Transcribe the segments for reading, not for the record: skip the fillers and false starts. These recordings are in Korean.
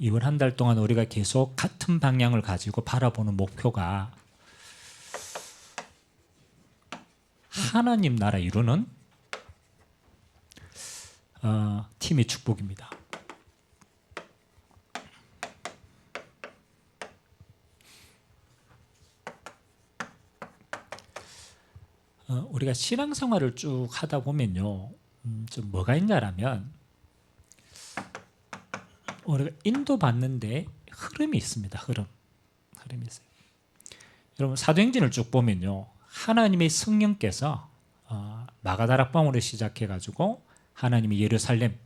이번 한 달 동안 우리가 계속 같은 방향을 가지고 바라보는 목표가 하나님 나라 이루는 팀의 축복입니다. 우리가 신앙생활을 쭉 하다 보면요, 좀 뭐가 있냐라면 우리가 인도받는데 흐름이 있습니다. 흐름이 있어요. 여러분 사도행전을 쭉 보면요, 하나님의 성령께서 마가다락방으로 시작해가지고 하나님이 예루살렘을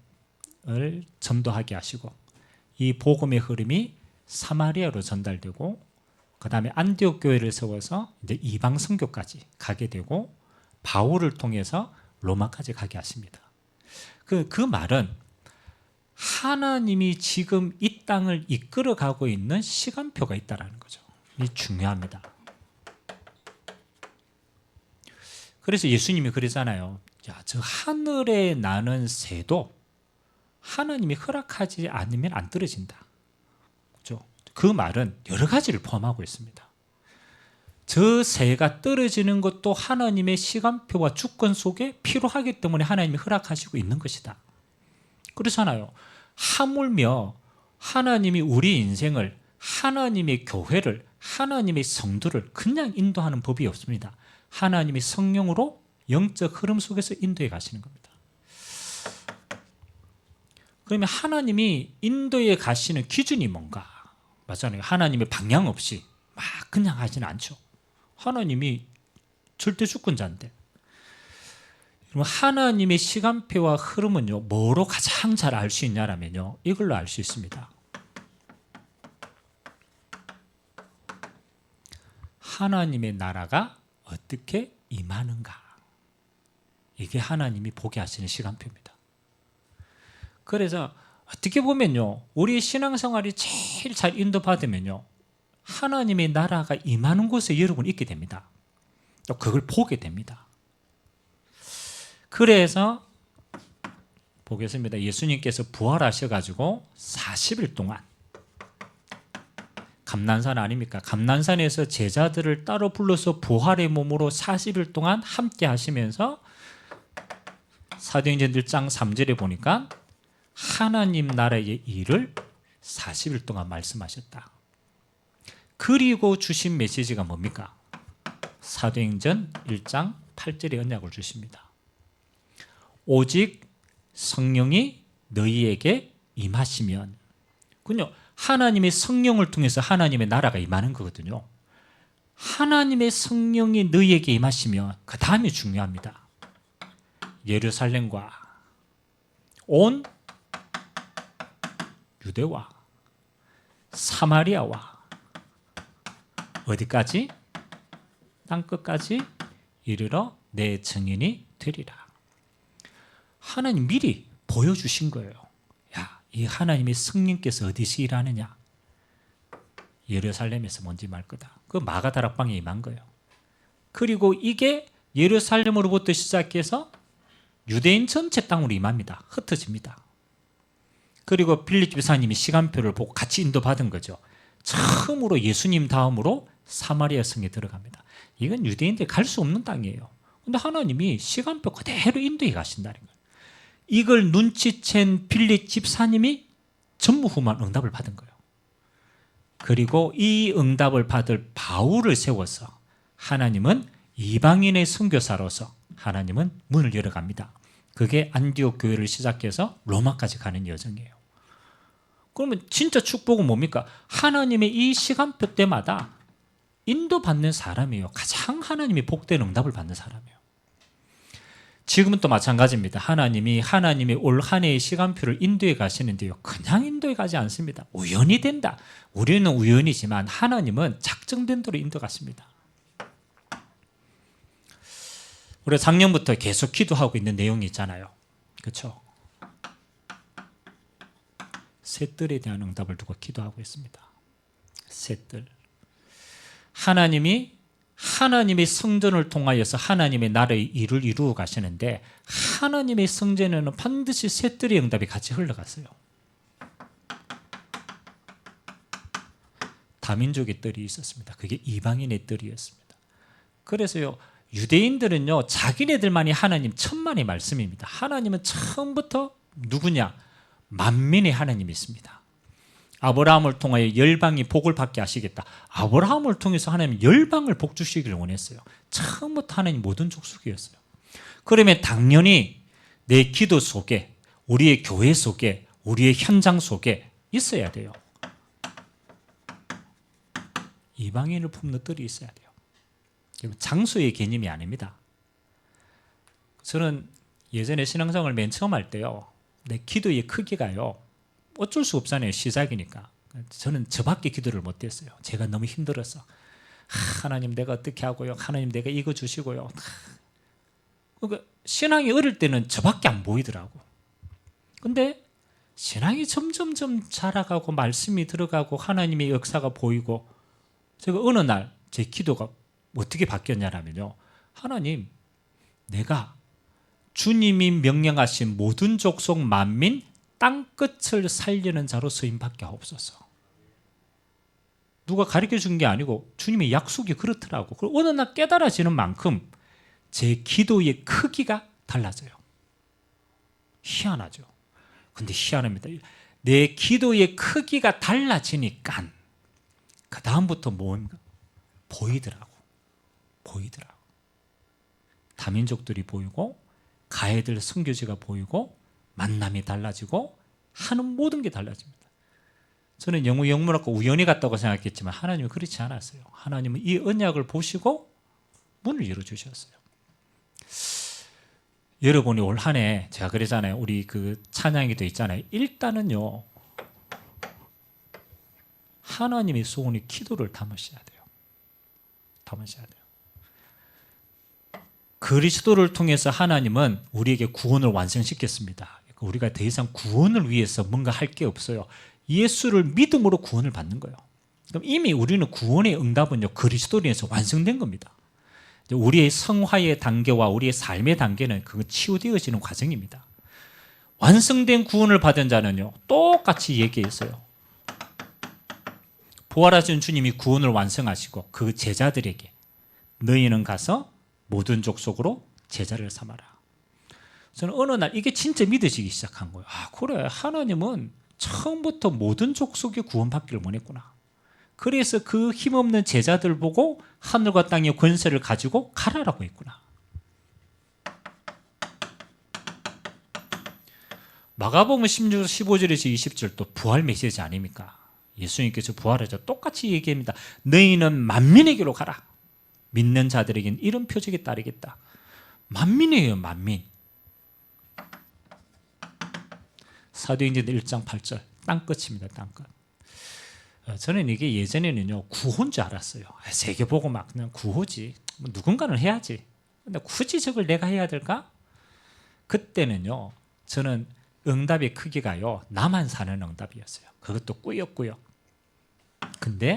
전도하게 하시고 이 복음의 흐름이 사마리아로 전달되고 그 다음에 안디옥 교회를 세워서 이제 이방 선교까지 가게 되고 바울을 통해서 로마까지 가게 하십니다. 그 말은 하나님이 지금 이 땅을 이끌어가고 있는 시간표가 있다는 거죠. 이 중요합니다. 그래서 예수님이 그러잖아요. 야, 저 하늘에 나는 새도 하나님이 허락하지 않으면 안 떨어진다. 그렇죠? 그 말은 여러 가지를 포함하고 있습니다. 저 새가 떨어지는 것도 하나님의 시간표와 주권 속에 필요하기 때문에 하나님이 허락하시고 있는 것이다. 그렇잖아요. 하물며 하나님이 우리 인생을, 하나님의 교회를, 하나님의 성도를 그냥 인도하는 법이 없습니다. 하나님이 성령으로 영적 흐름 속에서 인도해 가시는 겁니다. 그러면 하나님이 인도해 가시는 기준이 뭔가? 맞잖아요. 하나님의 방향 없이 막 그냥 하지는 않죠. 하나님이 절대 주권자인데. 하나님의 시간표와 흐름은요, 뭐로 가장 잘 알 수 있냐라면요, 이걸로 알 수 있습니다. 하나님의 나라가 어떻게 임하는가. 이게 하나님이 보게 하시는 시간표입니다. 그래서 어떻게 보면요, 우리의 신앙생활이 제일 잘 인도받으면요, 하나님의 나라가 임하는 곳에 여러분 있게 됩니다. 또 그걸 보게 됩니다. 그래서 보겠습니다. 예수님께서 부활하셔가지고 40일 동안 감난산 아닙니까? 감난산에서 제자들을 따로 불러서 부활의 몸으로 40일 동안 함께 하시면서 사도행전 1장 3절에 보니까 하나님 나라의 일을 40일 동안 말씀하셨다. 그리고 주신 메시지가 뭡니까? 사도행전 1장 8절의 언약을 주십니다. 오직 성령이 너희에게 임하시면, 군요, 하나님의 성령을 통해서 하나님의 나라가 임하는 거거든요. 하나님의 성령이 너희에게 임하시면 그 다음이 중요합니다. 예루살렘과 온 유대와 사마리아와 어디까지? 땅끝까지 이르러 내 증인이 되리라. 하나님 미리 보여주신 거예요. 야, 이 하나님의 성령께서 어디서 일하느냐? 예루살렘에서 먼저 임할 거다. 그 마가다락방에 임한 거예요. 그리고 이게 예루살렘으로부터 시작해서 유대인 전체 땅으로 임합니다. 흩어집니다. 그리고 빌립 집사님이 시간표를 보고 같이 인도받은 거죠. 처음으로 예수님 다음으로 사마리아 성에 들어갑니다. 이건 유대인들이 갈 수 없는 땅이에요. 그런데 하나님이 시간표 그대로 인도해 가신다는 거예요. 이걸 눈치챈 빌립 집사님이 전무후무한 응답을 받은 거예요. 그리고 이 응답을 받을 바울을 세워서 하나님은 이방인의 선교사로서 하나님은 문을 열어갑니다. 그게 안디옥 교회를 시작해서 로마까지 가는 여정이에요. 그러면 진짜 축복은 뭡니까? 하나님의 이 시간표 때마다 인도받는 사람이에요. 가장 하나님이 복된 응답을 받는 사람이에요. 지금은 또 마찬가지입니다. 하나님이 하나님의 올 한 해의 시간표를 인도해 가시는데요, 그냥 인도해 가지 않습니다. 우연히 된다. 우리는 우연이지만 하나님은 작정된 대로 인도 가십니다. 우리가 작년부터 계속 기도하고 있는 내용이 있잖아요. 그렇죠? 새들에 대한 응답을 두고 기도하고 있습니다. 새들. 하나님의 성전을 통하여서 하나님의 나라의 일을 이루어 가시는데, 하나님의 성전에는 반드시 새들의 응답이 같이 흘러갔어요. 다민족의 뜰이 있었습니다. 그게 이방인의 뜰이었습니다. 그래서요, 유대인들은요, 자기네들만이 하나님 천만의 말씀입니다. 하나님은 처음부터 누구냐? 만민의 하나님이 있습니다. 아브라함을 통하여 열방이 복을 받게 하시겠다. 아브라함을 통해서 하나님은 열방을 복 주시기를 원했어요. 처음부터 하나님 모든 족속이었어요. 그러면 당연히 내 기도 속에, 우리의 교회 속에, 우리의 현장 속에 있어야 돼요. 이방인을 품는 뜰이 있어야 돼요. 장소의 개념이 아닙니다. 저는 예전에 신앙생활을 맨 처음 할 때요, 내 기도의 크기가요, 어쩔 수 없잖아요. 시작이니까. 저는 저밖에 기도를 못했어요. 제가 너무 힘들어서. 하나님 내가 어떻게 하고요, 하나님 내가 이거 주시고요. 그러니까 신앙이 어릴 때는 저밖에 안 보이더라고. 근데 신앙이 점점점 자라가고 말씀이 들어가고 하나님의 역사가 보이고, 제가 어느 날 제 기도가 어떻게 바뀌었냐면요, 하나님, 내가 주님이 명령하신 모든 족속 만민 땅끝을 살리는 자로 쓰임받게 하옵소서. 누가 가르쳐 준 게 아니고 주님의 약속이 그렇더라고. 그리고 어느 날 깨달아지는 만큼 제 기도의 크기가 달라져요. 희한하죠. 근데 희한합니다. 내 기도의 크기가 달라지니까 그 다음부터 뭔가 보이더라고. 다민족들이 보이고, 가해들 선교지가 보이고, 만남이 달라지고, 하는 모든 게 달라집니다. 저는 영문학과 우연히 갔다고 생각했지만 하나님은 그렇지 않았어요. 하나님은 이 언약을 보시고 문을 열어주셨어요. 여러분이 올 한 해, 제가 그러잖아요, 우리 그 찬양에도 있잖아요, 일단은요, 하나님의 소원이 기도를 담으셔야 돼요. 그리스도를 통해서 하나님은 우리에게 구원을 완성시켰습니다. 우리가 더 이상 구원을 위해서 뭔가 할 게 없어요. 예수를 믿음으로 구원을 받는 거예요. 그럼 이미 우리는 구원의 응답은요, 그리스도로 인해서 완성된 겁니다. 우리의 성화의 단계와 우리의 삶의 단계는 그거 치유되어지는 과정입니다. 완성된 구원을 받은 자는요, 똑같이 얘기했어요. 부활하신 주님이 구원을 완성하시고 그 제자들에게 너희는 가서 모든 족속으로 제자를 삼아라. 저는 어느 날 이게 진짜 믿어지기 시작한 거예요. 그래, 하나님은 처음부터 모든 족속이 구원받기를 원했구나. 그래서 그 힘없는 제자들 보고 하늘과 땅의 권세를 가지고 가라라고 했구나. 마가복음 16절 15절에서 20절 부활 메시지 아닙니까? 예수님께서 부활하자 똑같이 얘기합니다. 너희는 만민에게로 가라. 믿는 자들에게는 이런 표적이 따르겠다. 만민이에요, 만민. 사도행전 1장 8절 땅끝입니다. 땅끝. 저는 이게 예전에는요, 구호인 줄 알았어요. 세계보고 막 그냥 구호지, 누군가는 해야지. 근데 굳이 저걸 내가 해야 될까? 그때는요, 저는 응답의 크기가요, 나만 사는 응답이었어요. 그것도 꾸역꾸역. 근데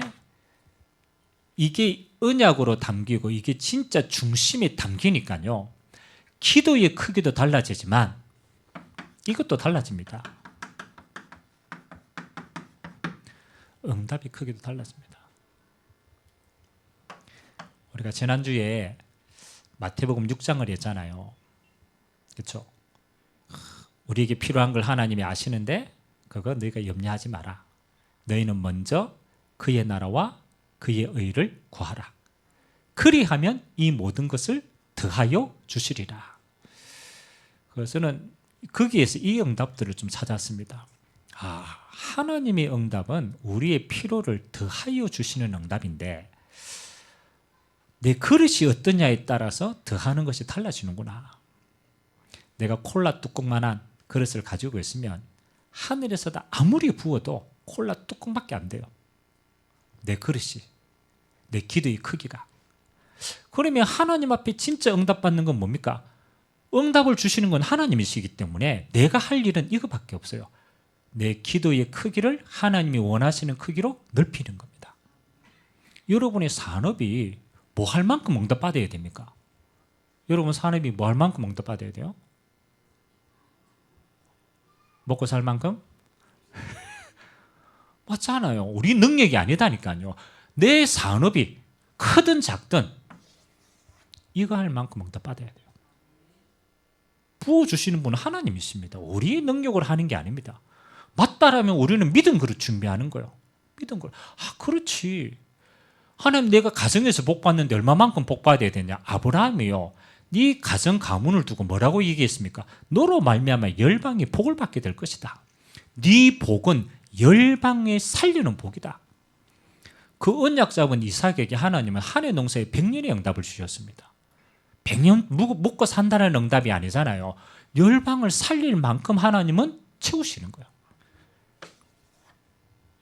이게 언약으로 담기고 이게 진짜 중심에 담기니까요, 기도의 크기도 달라지지만 이것도 달라집니다. 응답의 크기도 달라집니다. 우리가 지난주에 마태복음 6장을 했잖아요. 그렇죠? 우리에게 필요한 걸 하나님이 아시는데 그거 너희가 염려하지 마라. 너희는 먼저 그의 나라와 그의 의를 구하라. 그리하면 이 모든 것을 더하여 주시리라. 그래서 저는 거기에서 이 응답들을 좀 찾았습니다. 하나님의 응답은 우리의 필요를 더하여 주시는 응답인데 내 그릇이 어떠냐에 따라서 더하는 것이 달라지는구나. 내가 콜라 뚜껑만한 그릇을 가지고 있으면 하늘에서도 아무리 부어도 콜라 뚜껑밖에 안 돼요. 내 그릇이, 내 기도의 크기가. 그러면 하나님 앞에 진짜 응답받는 건 뭡니까? 응답을 주시는 건 하나님이시기 때문에 내가 할 일은 이거밖에 없어요. 내 기도의 크기를 하나님이 원하시는 크기로 넓히는 겁니다. 여러분의 산업이 뭐 할 만큼 응답받아야 됩니까? 여러분 산업이 뭐 할 만큼 응답받아야 돼요? 먹고 살 만큼? 맞잖아요. 우리 능력이 아니다니까요. 내 산업이 크든 작든 이거 할 만큼 응답 받아야 돼요. 부어주시는 분은 하나님이십니다. 우리의 능력으로 하는 게 아닙니다. 맞다라면 우리는 믿은 그릇 준비하는 거예요. 믿은 걸. 그렇지. 하나님, 내가 가정에서 복 받는데 얼마만큼 복 받아야 되냐? 아브라함이요, 네 가정 가문을 두고 뭐라고 얘기했습니까? 너로 말미암아 열방이 복을 받게 될 것이다. 네 복은 열방에 살리는 복이다. 그 언약 잡은 이삭에게 하나님은 한 해 농사에 100년의 응답을 주셨습니다. 100년 묵고 산다는 응답이 아니잖아요. 열방을 살릴 만큼 하나님은 채우시는 거예요.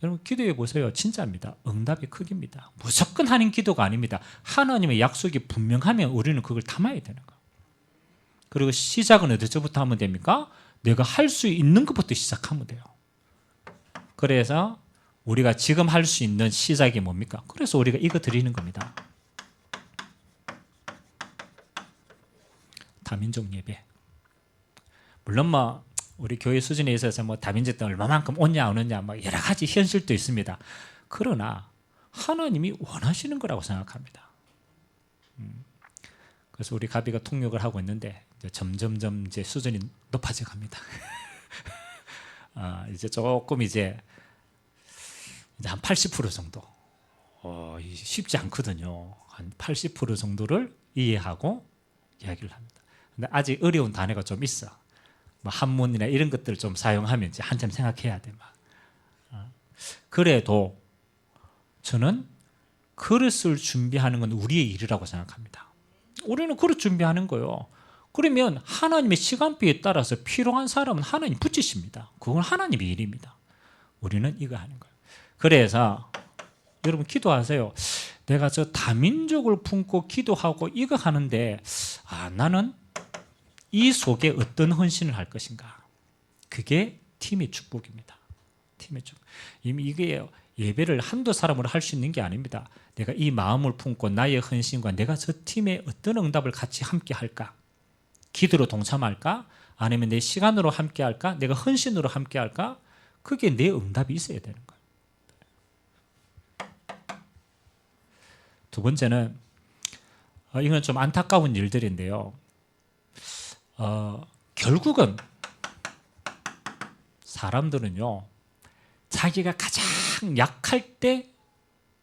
여러분, 기도해 보세요. 진짜입니다. 응답이 크기입니다. 무조건 하는 기도가 아닙니다. 하나님의 약속이 분명하면 우리는 그걸 담아야 되는 거예요. 그리고 시작은 어디서부터 하면 됩니까? 내가 할 수 있는 것부터 시작하면 돼요. 그래서 우리가 지금 할 수 있는 시작이 뭡니까? 그래서 우리가 이거 드리는 겁니다. 다민족 예배. 물론 우리 교회 수준에 있어서 다민족 때 얼마만큼 오냐 안 오냐 여러 가지 현실도 있습니다. 그러나 하나님이 원하시는 거라고 생각합니다. 그래서 우리 가비가 통역을 하고 있는데 이제 점점점 이제 수준이 높아져 갑니다. 이제 조금 이제 한 80% 정도. 쉽지 않거든요. 한 80% 정도를 이해하고 이야기를 합니다. 근데 아직 어려운 단어가 좀 있어. 한문이나 이런 것들을 좀 사용하면 이제 한참 생각해야 돼. 그래도 저는 그릇을 준비하는 건 우리의 일이라고 생각합니다. 우리는 그릇 준비하는 거예요. 그러면 하나님의 시간표에 따라서 필요한 사람은 하나님 붙이십니다. 그건 하나님의 일입니다. 우리는 이거 하는 거예요. 그래서 여러분 기도하세요. 내가 저 다민족을 품고 기도하고 이거 하는데 나는 이 속에 어떤 헌신을 할 것인가. 그게 팀의 축복입니다. 팀의 축복. 이게 예배를 한두 사람으로 할 수 있는 게 아닙니다. 내가 이 마음을 품고 나의 헌신과 내가 저 팀에 어떤 응답을 같이 함께 할까? 기도로 동참할까? 아니면 내 시간으로 함께 할까? 내가 헌신으로 함께 할까? 그게 내 응답이 있어야 되는 거예요. 두 번째는 이건 좀 안타까운 일들인데요. 결국은 사람들은요, 자기가 가장 약할 때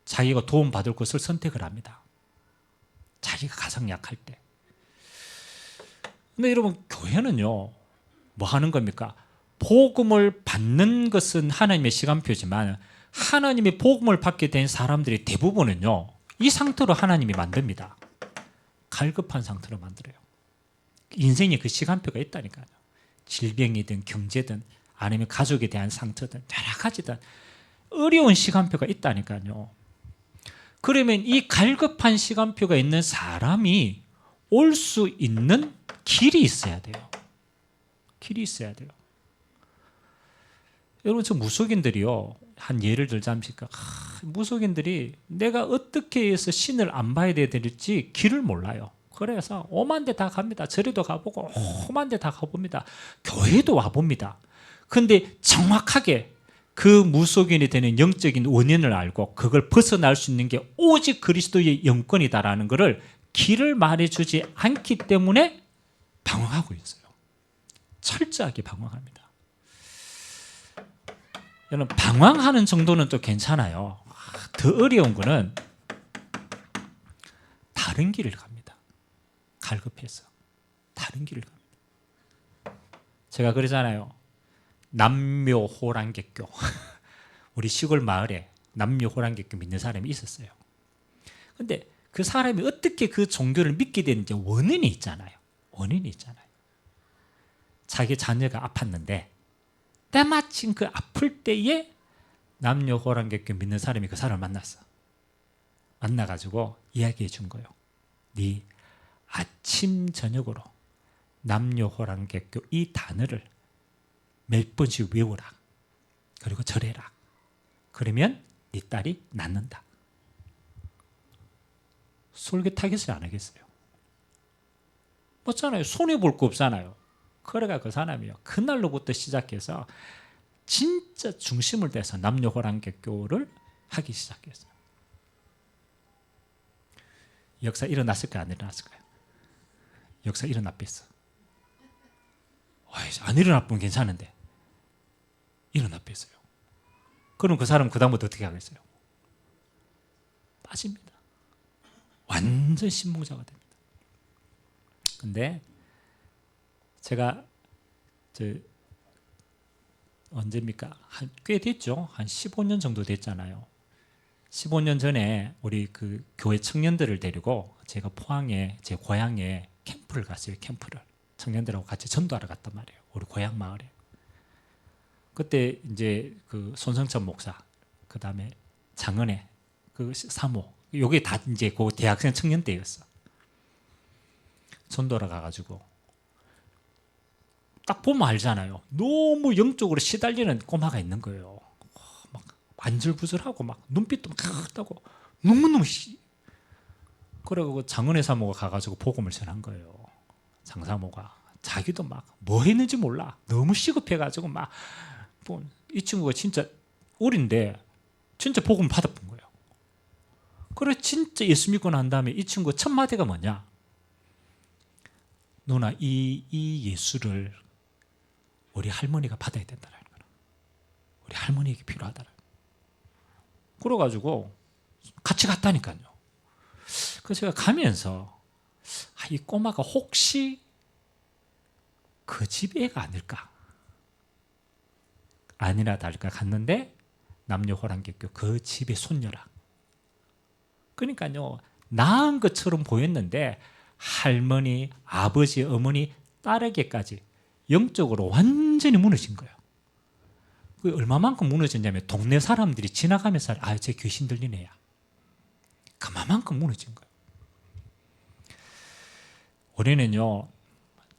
자기가 도움받을 것을 선택을 합니다. 자기가 가장 약할 때. 근데 여러분, 교회는요, 뭐 하는 겁니까? 복음을 받는 것은 하나님의 시간표지만 하나님의 복음을 받게 된 사람들이 대부분은요, 이 상태로 하나님이 만듭니다. 갈급한 상태로 만들어요. 인생에 그 시간표가 있다니까요. 질병이든 경제든 아니면 가족에 대한 상처든 여러 가지든 어려운 시간표가 있다니까요. 그러면 이 갈급한 시간표가 있는 사람이 올 수 있는 길이 있어야 돼요. 길이 있어야 돼요. 여러분, 저 무속인들이요, 한 예를 들자면 무속인들이 내가 어떻게 해서 신을 안 봐야 될지 길을 몰라요. 그래서 오만 데 다 갑니다. 절에도 가보고 오만 데 다 가봅니다. 교회도 와봅니다. 근데 정확하게 그 무속인이 되는 영적인 원인을 알고 그걸 벗어날 수 있는 게 오직 그리스도의 영권이다라는 것을 길을 말해주지 않기 때문에 방황하고 있어요. 철저하게 방황합니다. 여러분, 방황하는 정도는 또 괜찮아요. 더 어려운 거는 다른 길을 갑니다. 갈급해서 다른 길을 갑니다. 제가 그러잖아요. 남묘호랑객교. 우리 시골 마을에 남묘호랑객교 믿는 사람이 있었어요. 근데 그 사람이 어떻게 그 종교를 믿게 되는지 원인이 있잖아요. 원인이 있잖아요. 자기 자녀가 아팠는데 때마침 그 아플 때에 남녀호랑객교 믿는 사람이 그 사람을 만났어. 만나가지고 이야기해 준 거예요. 네 아침 저녁으로 남녀호랑객교 이 단어를 몇 번씩 외우라. 그리고 절해라. 그러면 네 딸이 낫는다. 솔깃하겠어요, 안 하겠어요? 맞잖아요. 손해볼 거 없잖아요. 그래가 그 사람이요, 그날로부터 시작해서 진짜 중심을 대서 남녀호랑객교를 하기 시작했어요. 역사 일어났을까요? 안 일어났을까요? 역사 일어났겠어. 안 일어났으면 괜찮은데 일어났겠어요. 그럼 그 사람 그 다음부터 어떻게 하겠어요? 빠집니다. 완전 신봉자가 됩니다. 근데 제가 언제입니까? 꽤 됐죠. 한 15년 정도 됐잖아요. 15년 전에 우리 그 교회 청년들을 데리고 제가 포항에 제 고향에 캠프를 갔어요. 캠프를 청년들하고 같이 전도하러 갔단 말이에요. 우리 고향 마을에. 그때 이제 그 손성천 목사, 그 다음에 장은혜, 그 사모, 요게 다 이제 그 대학생 청년 때였어. 전도하러 가가지고 딱 보면 알잖아요. 너무 영적으로 시달리는 꼬마가 있는 거예요. 막 안절부절하고 막 눈빛도 막 크다고 너무너무 그리고 장은혜 사모가 가가지고 복음을 전한 거예요. 장사모가 자기도 막 뭐 했는지 몰라. 너무 시급해가지고 막 이 친구가 진짜 어린데 진짜 복음을 받아본 거예요. 그래 진짜 예수 믿고 난 다음에 이 친구 첫 마디가 뭐냐? 누나 이 예수를 우리 할머니가 받아야 된다라는 거야. 우리 할머니에게 필요하다라. 그래가지고 같이 갔다니까요. 그래서 제가 가면서 이 꼬마가 혹시 그 집 애가 아닐까? 아니라 다를까 갔는데 남녀 호랑객교 그 집의 손녀라. 그러니까요 낳은 것처럼 보였는데 할머니, 아버지, 어머니, 딸에게까지 영적으로 완전히 무너진 거예요. 그 얼마만큼 무너졌냐면 동네 사람들이 지나가면서 쟤 귀신 들린 애야. 그만큼 무너진 거예요. 우리는요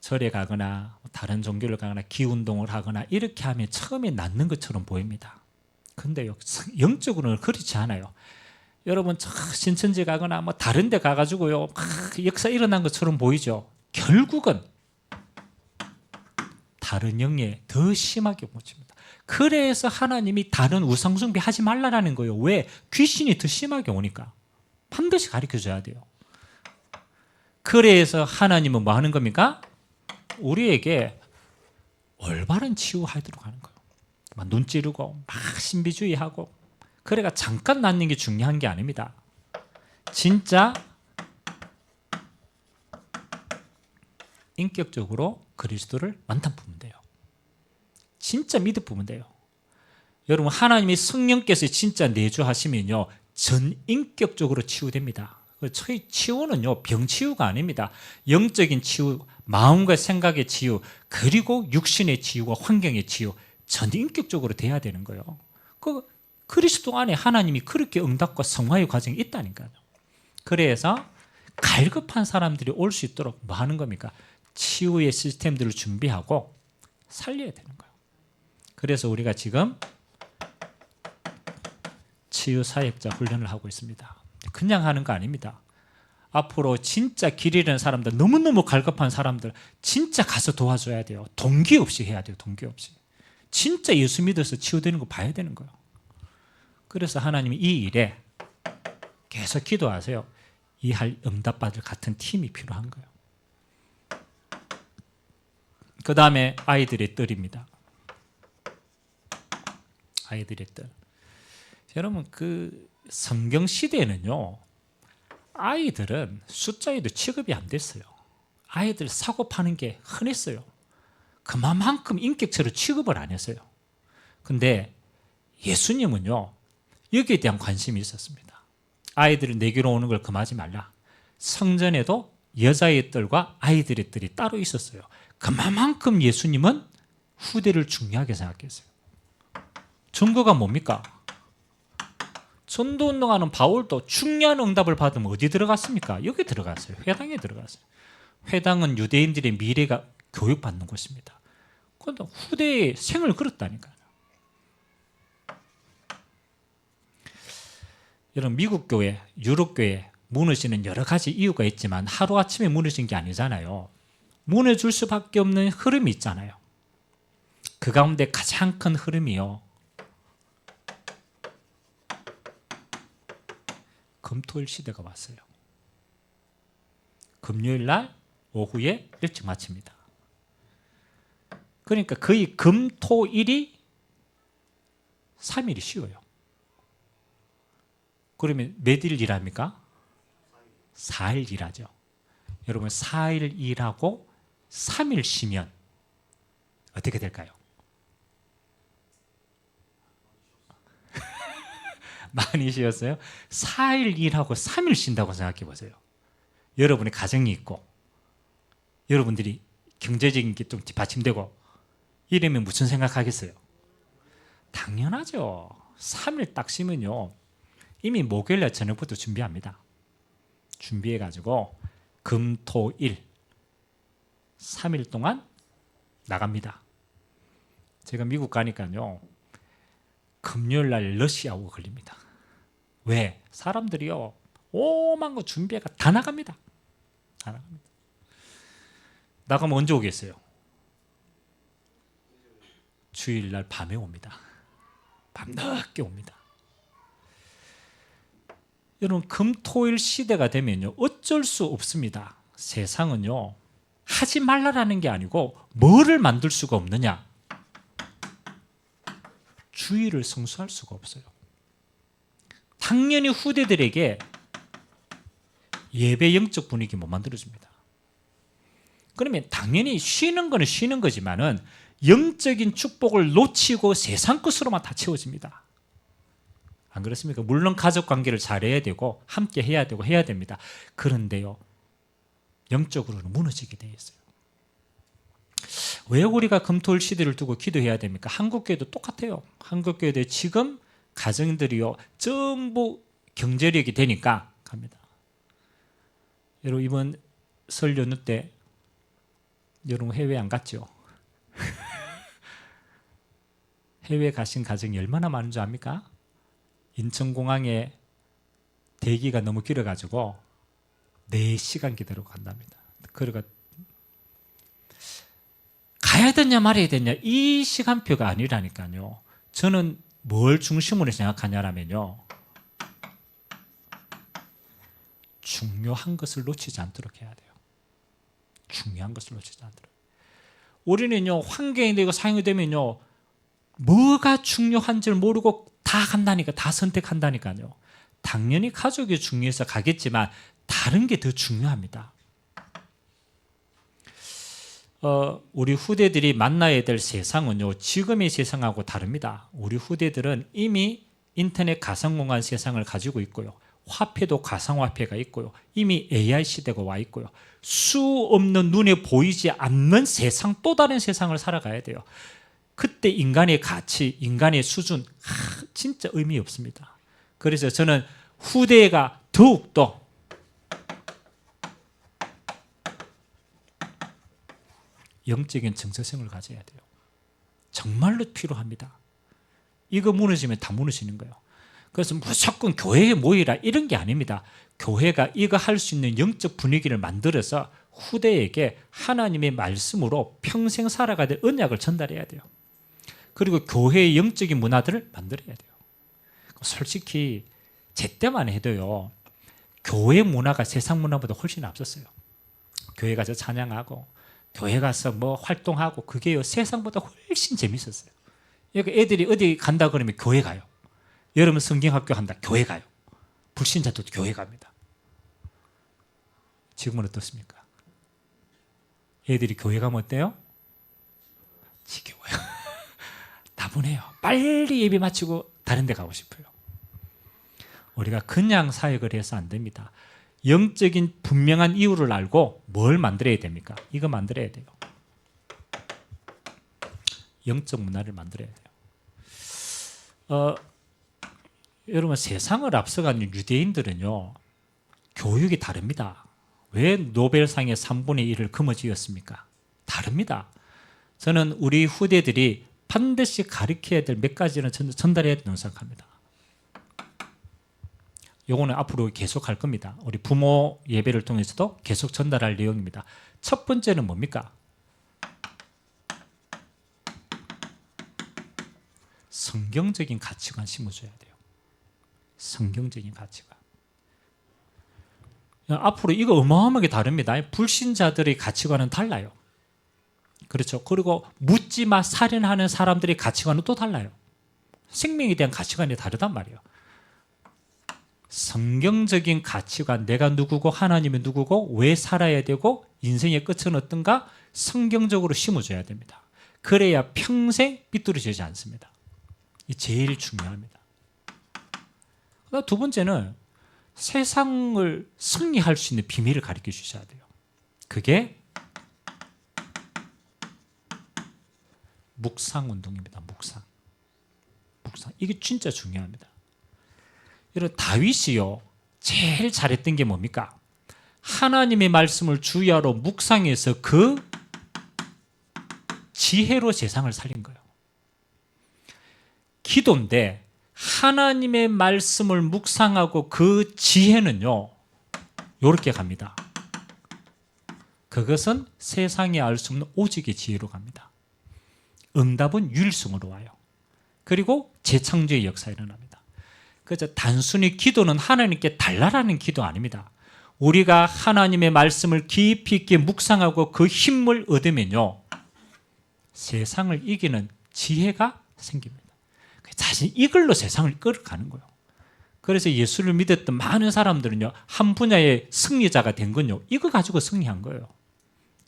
절에 가거나 다른 종교를 가거나 기운동을 하거나 이렇게 하면 처음에 낫는 것처럼 보입니다. 근데 영적으로는 그렇지 않아요. 여러분 신천지 가거나 뭐 다른 데 가가지고요 역사 일어난 것처럼 보이죠. 결국은 다른 영에 더 심하게 묻힙니다. 그래서 하나님이 다른 우상숭배 하지 말라는 거예요. 왜? 귀신이 더 심하게 오니까 반드시 가르쳐줘야 돼요. 그래서 하나님은 뭐 하는 겁니까? 우리에게 올바른 치유하도록 하는 거예요. 막 눈 찌르고 막 신비주의하고 그래가 잠깐 낫는 게 중요한 게 아닙니다. 진짜 인격적으로 그리스도를 만탄 품으면 돼요. 진짜 믿어 품으면 돼요. 여러분 하나님이 성령께서 진짜 내주하시면요 전 인격적으로 치유됩니다. 치유는요 병치유가 아닙니다. 영적인 치유, 마음과 생각의 치유, 그리고 육신의 치유와 환경의 치유 전 인격적으로 돼야 되는 거예요. 그 그리스도 안에 하나님이 그렇게 응답과 성화의 과정이 있다니까요. 그래서 갈급한 사람들이 올 수 있도록 뭐 하는 겁니까? 치유의 시스템들을 준비하고 살려야 되는 거예요. 그래서 우리가 지금 치유사역자 훈련을 하고 있습니다. 그냥 하는 거 아닙니다. 앞으로 진짜 길 잃은 사람들, 너무너무 갈급한 사람들 진짜 가서 도와줘야 돼요. 동기 없이 해야 돼요. 동기 없이. 진짜 예수 믿어서 치유되는 거 봐야 되는 거예요. 그래서 하나님이 이 일에 계속 기도하세요. 이 할 응답받을 같은 팀이 필요한 거예요. 그 다음에 아이들의 뜰입니다. 아이들의 뜰. 여러분 그 성경 시대에는요 아이들은 숫자에도 취급이 안 됐어요. 아이들 사고 파는 게 흔했어요. 그만큼 인격체로 취급을 안 했어요. 근데 예수님은요 여기에 대한 관심이 있었습니다. 아이들이 내게로 오는 걸 금하지 말라. 성전에도 여자의 뜰과 아이들의 뜰이 따로 있었어요. 그만큼 예수님은 후대를 중요하게 생각했어요. 증거가 뭡니까? 전도운동하는 바울도 중요한 응답을 받으면 어디 들어갔습니까? 여기 들어갔어요. 회당에 들어갔어요. 회당은 유대인들의 미래가 교육받는 곳입니다. 그런데 후대의 생을 걸었다니까요. 여러분 미국 교회, 유럽 교회 무너지는 여러 가지 이유가 있지만 하루아침에 무너진 게 아니잖아요. 무너질 수밖에 없는 흐름이 있잖아요. 그 가운데 가장 큰 흐름이요. 금토일 시대가 왔어요. 금요일 날 오후에 일찍 마칩니다. 그러니까 거의 금, 토, 일이 3일이 쉬어요. 그러면 몇 일 일합니까? 4일 일하죠. 여러분 4일 일하고 3일 쉬면 어떻게 될까요? 많이 쉬었어요? 4일 일하고 3일 쉰다고 생각해 보세요. 여러분의 가정이 있고 여러분들이 경제적인 게 좀 뒷받침되고 이러면 무슨 생각하겠어요? 당연하죠. 3일 딱 쉬면요 이미 목요일날 저녁부터 준비합니다. 준비해가지고 금, 토, 일 3일 동안 나갑니다. 제가 미국 가니까요 금요일날 러시아워 걸립니다. 왜? 사람들이요 오만 거 준비해가 다 나갑니다. 다 나갑니다. 나가면 언제 오겠어요? 주일날 밤에 옵니다. 밤늦게 옵니다. 여러분 금토일 시대가 되면요 어쩔 수 없습니다. 세상은요 하지 말라라는 게 아니고 뭐를 만들 수가 없느냐? 주일을 성수할 수가 없어요. 당연히 후대들에게 예배 영적 분위기 못 만들어줍니다. 그러면 당연히 쉬는 거는 쉬는 거지만은 영적인 축복을 놓치고 세상 것으로만 다 채워집니다. 안 그렇습니까? 물론 가족 관계를 잘해야 되고 함께 해야 되고 해야 됩니다. 그런데요 영적으로는 무너지게 되어 있어요. 왜 우리가 금토일 시대를 두고 기도해야 됩니까? 한국교회도 똑같아요. 한국교회도 지금 가정들이요 전부 경제력이 되니까 갑니다. 여러분 이번 설 연휴 때 여러분 해외 안 갔죠? 해외 가신 가정이 얼마나 많은 줄 압니까? 인천공항에 대기가 너무 길어가지고 4시간 기다리고 간답니다. 그러니까 가야 되냐 말아야 되냐 이 시간표가 아니라니까요. 저는 뭘 중심으로 생각하냐면요 중요한 것을 놓치지 않도록 해야 돼요. 중요한 것을 놓치지 않도록. 우리는요 환경이 되고 상황이 되면요 뭐가 중요한지를 모르고 다 간다니까, 다 선택한다니까요. 당연히 가족이 중요해서 가겠지만 다른 게 더 중요합니다. 우리 후대들이 만나야 될 세상은요 지금의 세상하고 다릅니다. 우리 후대들은 이미 인터넷 가상공간 세상을 가지고 있고요. 화폐도 가상화폐가 있고요. 이미 AI 시대가 와 있고요. 수 없는 눈에 보이지 않는 세상, 또 다른 세상을 살아가야 돼요. 그때 인간의 가치, 인간의 수준 진짜 의미 없습니다. 그래서 저는 후대가 더욱더 영적인 정체성을 가져야 돼요. 정말로 필요합니다. 이거 무너지면 다 무너지는 거예요. 그래서 무조건 교회에 모이라 이런 게 아닙니다. 교회가 이거 할 수 있는 영적 분위기를 만들어서 후대에게 하나님의 말씀으로 평생 살아가야 될 언약을 전달해야 돼요. 그리고 교회의 영적인 문화들을 만들어야 돼요. 솔직히 제 때만 해도요 교회 문화가 세상 문화보다 훨씬 앞섰어요. 교회 가서 찬양하고 교회 가서 뭐 활동하고 그게요 세상보다 훨씬 재밌었어요. 그러니까 애들이 어디 간다 그러면 교회 가요. 여러분 성경학교 한다 교회 가요. 불신자도 교회 갑니다. 지금은 어떻습니까? 애들이 교회 가면 어때요? 지겨워요. 다분해요. 빨리 예배 마치고 다른 데 가고 싶어요. 우리가 그냥 사역을 해서 안 됩니다. 영적인 분명한 이유를 알고 뭘 만들어야 됩니까? 이거 만들어야 돼요. 영적 문화를 만들어야 돼요. 여러분 세상을 앞서간 유대인들은요 교육이 다릅니다. 왜 노벨상의 3분의 1을 거머쥐었습니까? 다릅니다. 저는 우리 후대들이 반드시 가르쳐야 될 몇 가지는 전달해야 된다고 생각합니다. 요거는 앞으로 계속 할 겁니다. 우리 부모 예배를 통해서도 계속 전달할 내용입니다. 첫 번째는 뭡니까? 성경적인 가치관 심어줘야 돼요. 성경적인 가치관. 앞으로 이거 어마어마하게 다릅니다. 불신자들의 가치관은 달라요. 그렇죠. 그리고 묻지마 살인하는 사람들의 가치관은 또 달라요. 생명에 대한 가치관이 다르단 말이에요. 성경적인 가치관, 내가 누구고 하나님이 누구고 왜 살아야 되고 인생의 끝은 어떤가 성경적으로 심어줘야 됩니다. 그래야 평생 삐뚤어지지 않습니다. 이 제일 중요합니다. 두 번째는 세상을 승리할 수 있는 비밀을 가르쳐 주셔야 돼요. 그게 묵상 운동입니다. 묵상. 이게 진짜 중요합니다. 이런 다윗이요, 제일 잘했던 게 뭡니까? 하나님의 말씀을 주야로 묵상해서 그 지혜로 세상을 살린 거예요. 기도인데 하나님의 말씀을 묵상하고 그 지혜는요, 이렇게 갑니다. 그것은 세상에 알 수 없는 오직의 지혜로 갑니다. 응답은 유일성으로 와요. 그리고 재창조의 역사가 일어납니다. 그래서 단순히 기도는 하나님께 달라라는 기도 아닙니다. 우리가 하나님의 말씀을 깊이 있게 묵상하고 그 힘을 얻으면요, 세상을 이기는 지혜가 생깁니다. 사실 이걸로 세상을 끌어가는 거예요. 그래서 예수를 믿었던 많은 사람들은요, 한 분야의 승리자가 된 건요, 이거 가지고 승리한 거예요.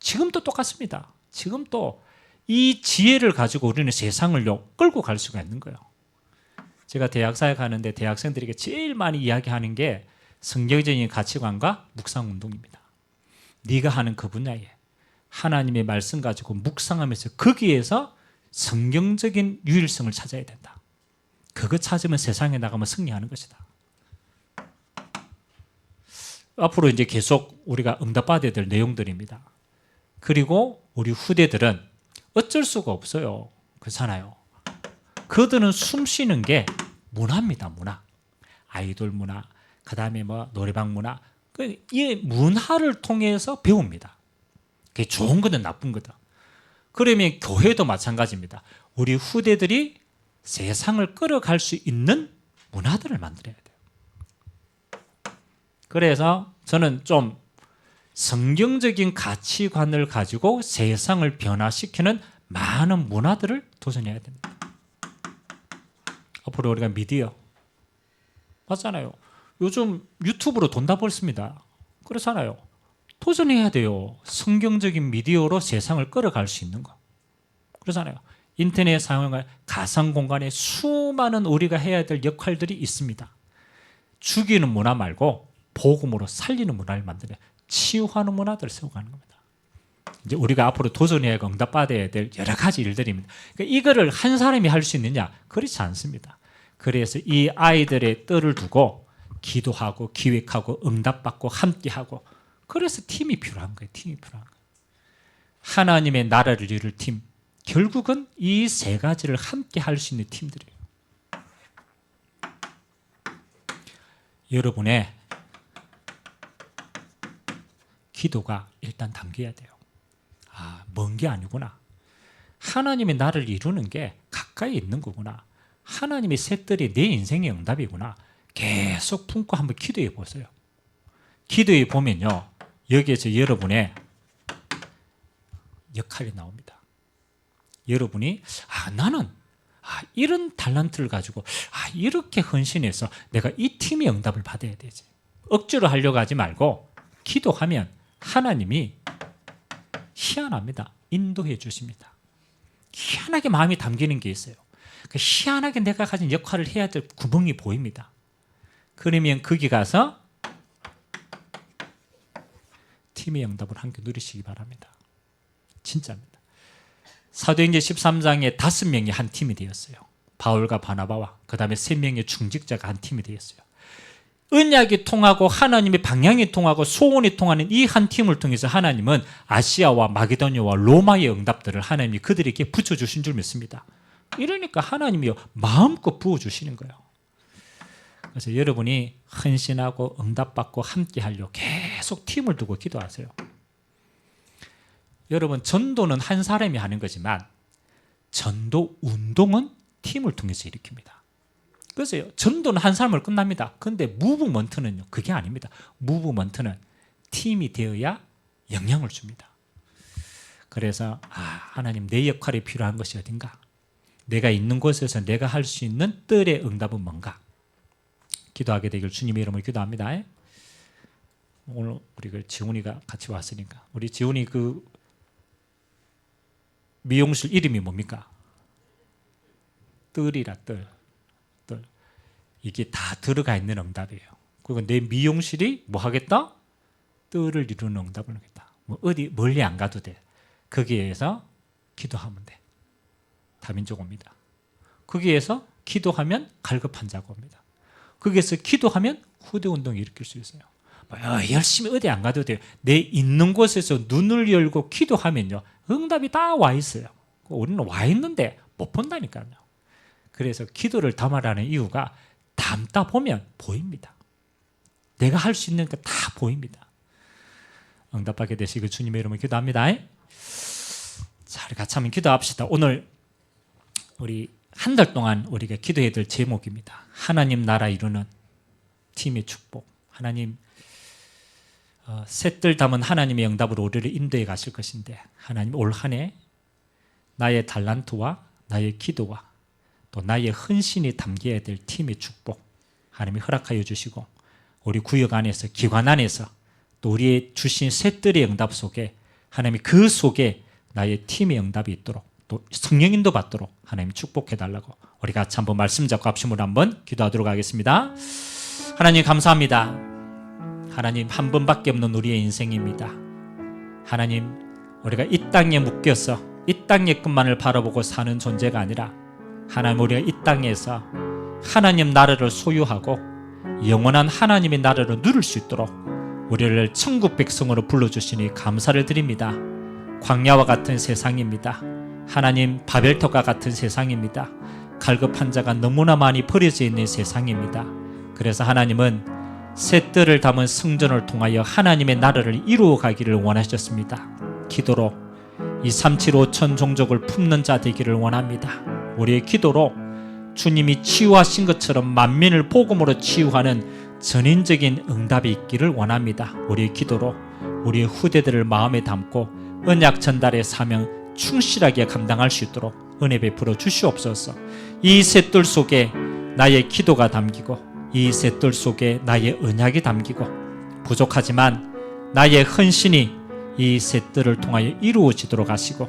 지금도 똑같습니다. 지금도 이 지혜를 가지고 우리는 세상을요 끌고 갈 수가 있는 거예요. 제가 대학사에 가는데 대학생들에게 제일 많이 이야기하는 게 성경적인 가치관과 묵상운동입니다. 네가 하는 그 분야에 하나님의 말씀 가지고 묵상하면서 거기에서 성경적인 유일성을 찾아야 된다. 그거 찾으면 세상에 나가면 승리하는 것이다. 앞으로 이제 계속 우리가 응답받아야 될 내용들입니다. 그리고 우리 후대들은 어쩔 수가 없어요. 그렇잖아요. 그들은 숨 쉬는 게 문화입니다. 문화. 아이돌 문화, 그 다음에 뭐 노래방 문화. 이 문화를 통해서 배웁니다. 그게 좋은 거든 나쁜 거든. 그러면 교회도 마찬가지입니다. 우리 후대들이 세상을 끌어갈 수 있는 문화들을 만들어야 돼요. 그래서 저는 좀 성경적인 가치관을 가지고 세상을 변화시키는 많은 문화들을 도전해야 됩니다. 앞으로 우리가 미디어 맞잖아요. 요즘 유튜브로 돈 다 벌습니다. 그렇잖아요. 도전해야 돼요. 성경적인 미디어로 세상을 끌어갈 수 있는 거. 그렇잖아요. 인터넷 사용할 가상 공간에 수많은 우리가 해야 될 역할들이 있습니다. 죽이는 문화 말고 복음으로 살리는 문화를 만드는, 치유하는 문화들을 세워가는 겁니다. 이제 우리가 앞으로 도전해야 응답받아야 될 여러 가지 일들입니다. 그러니까 이거를 한 사람이 할 수 있느냐? 그렇지 않습니다. 그래서 이 아이들의 뜰을 두고 기도하고 기획하고 응답받고 함께하고, 그래서 팀이 필요한 거예요. 팀이 필요한 거예요. 하나님의 나라를 이룰 팀, 결국은 이 세 가지를 함께 할 수 있는 팀들이에요. 여러분의 기도가 일단 담겨야 돼요. 먼 게 아니구나. 하나님의 나라를 이루는 게 가까이 있는 거구나. 하나님의 셋들이 내 인생의 응답이구나. 계속 품고 한번 기도해 보세요. 기도해 보면요, 여기에서 여러분의 역할이 나옵니다. 여러분이 나는 이런 탤런트를 가지고 이렇게 헌신해서 내가 이 팀의 응답을 받아야 되지. 억지로 하려고 하지 말고 기도하면 하나님이 희한합니다. 인도해 주십니다. 희한하게 마음이 담기는 게 있어요. 희한하게 내가 가진 역할을 해야 될 구멍이 보입니다. 그러면 거기 가서 팀의 응답을 함께 누리시기 바랍니다. 진짜입니다. 사도행전 13장에 5명이 한 팀이 되었어요. 바울과 바나바와 그 다음에 3명의 중직자가 한 팀이 되었어요. 언약이 통하고 하나님의 방향이 통하고 소원이 통하는 이 한 팀을 통해서 하나님은 아시아와 마게도냐와 로마의 응답들을 하나님이 그들에게 붙여주신 줄 믿습니다. 이러니까 하나님이 마음껏 부어주시는 거예요. 그래서 여러분이 헌신하고 응답받고 함께 하려고 계속 팀을 두고 기도하세요. 여러분, 전도는 한 사람이 하는 거지만 전도 운동은 팀을 통해서 일으킵니다. 그래서 전도는 한 사람을 끝납니다. 그런데 무브먼트는요, 그게 아닙니다. 무브먼트는 팀이 되어야 영향을 줍니다. 그래서 하나님, 내 역할이 필요한 것이 어딘가? 내가 있는 곳에서 내가 할 수 있는 뜰의 응답은 뭔가? 기도하게 되길 주님의 이름으로 기도합니다. 오늘 우리 그 지훈이가 같이 왔으니까, 우리 지훈이 그 미용실 이름이 뭡니까? 뜰이라, 뜰. 이게 다 들어가 있는 응답이에요. 그리고 내 미용실이 뭐 하겠다? 뜰을 이루는 응답을 하겠다. 뭐 어디 멀리 안 가도 돼. 거기에서 기도하면 돼. 다민족 옵니다. 거기에서 기도하면 갈급한 자가 옵니다. 거기에서 기도하면 후대 운동을 일으킬 수 있어요. 열심히 어디 안 가도 돼요. 내 있는 곳에서 눈을 열고 기도하면요, 응답이 다 와 있어요. 우리는 와 있는데 못 본다니까요. 그래서 기도를 담아라는 이유가 담다 보면 보입니다. 내가 할 수 있는 거 다 보입니다. 응답하게 되시길 주님의 이름으로 기도합니다. 자, 우리 같이 한번 기도합시다. 오늘 우리 한 달 동안 우리가 기도해야 될 제목입니다. 하나님 나라 이루는 팀의 축복. 하나님, 셋들 담은 하나님의 응답으로 우리를 인도해 가실 것인데, 하나님 올 한 해 나의 달란트와 나의 기도와 또 나의 헌신이 담겨야 될 팀의 축복 하나님이 허락하여 주시고, 우리 구역 안에서, 기관 안에서 또 우리의 주신 셋들의 응답 속에 하나님이 그 속에 나의 팀의 응답이 있도록, 또 성령인도 받도록 하나님 축복해 달라고 우리 같이 한번 말씀 잡고 합심으로 한번 기도하도록 하겠습니다. 하나님 감사합니다. 하나님, 한 번밖에 없는 우리의 인생입니다. 하나님, 우리가 이 땅에 묶여서 이 땅의 것만을 바라보고 사는 존재가 아니라, 하나님, 우리가 이 땅에서 하나님 나라를 소유하고 영원한 하나님의 나라를 누릴 수 있도록 우리를 천국 백성으로 불러주시니 감사를 드립니다. 광야와 같은 세상입니다. 하나님, 바벨탑과 같은 세상입니다. 갈급한 자가 너무나 많이 버려져 있는 세상입니다. 그래서 하나님은 셋들을 담은 성전을 통하여 하나님의 나라를 이루어 가기를 원하셨습니다. 기도로 2,3,7,5천 종족을 품는 자 되기를 원합니다. 우리의 기도로 주님이 치유하신 것처럼 만민을 복음으로 치유하는 전인적인 응답이 있기를 원합니다. 우리의 기도로 우리의 후대들을 마음에 담고 언약 전달의 사명 충실하게 감당할 수 있도록 은혜 베풀어 주시옵소서. 이 셋들 속에 나의 기도가 담기고, 이 셋들 속에 나의 언약이 담기고, 부족하지만 나의 헌신이 이 셋들을 통하여 이루어지도록 하시고,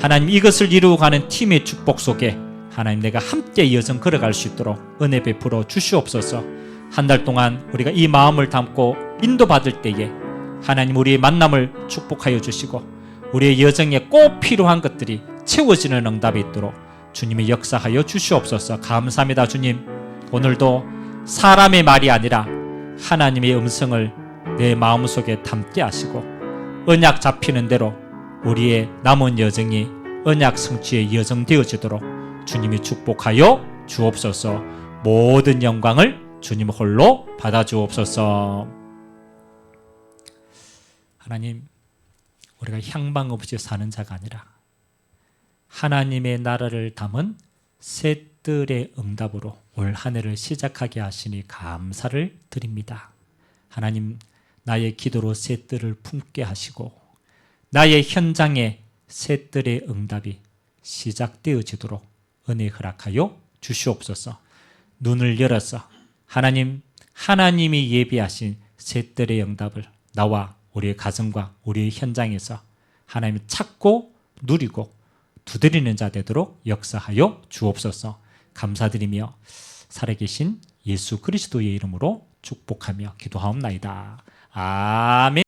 하나님, 이것을 이루어가는 팀의 축복 속에 하나님, 내가 함께 여정 걸어갈 수 있도록 은혜 베풀어 주시옵소서. 한 달 동안 우리가 이 마음을 담고 인도받을 때에 하나님, 우리의 만남을 축복하여 주시고, 우리의 여정에 꼭 필요한 것들이 채워지는 응답이 있도록 주님이 역사하여 주시옵소서. 감사합니다. 주님, 오늘도 사람의 말이 아니라 하나님의 음성을 내 마음속에 담게 하시고, 언약 잡히는 대로 우리의 남은 여정이 언약 성취의 여정 되어지도록 주님이 축복하여 주옵소서. 모든 영광을 주님 홀로 받아 주옵소서. 하나님, 우리가 향방 없이 사는 자가 아니라 하나님의 나라를 담은 셋들의 응답으로 올 한 해를 시작하게 하시니 감사를 드립니다. 하나님, 나의 기도로 셋들을 품게 하시고 나의 현장에 셋들의 응답이 시작되어지도록 은혜 허락하여 주시옵소서. 눈을 열어서 하나님이 예비하신 셋들의 응답을 나와 우리의 가정과 우리의 현장에서 하나님을 찾고 누리고 두드리는 자 되도록 역사하여 주옵소서. 감사드리며 살아계신 예수 그리스도의 이름으로 축복하며 기도하옵나이다. 아멘.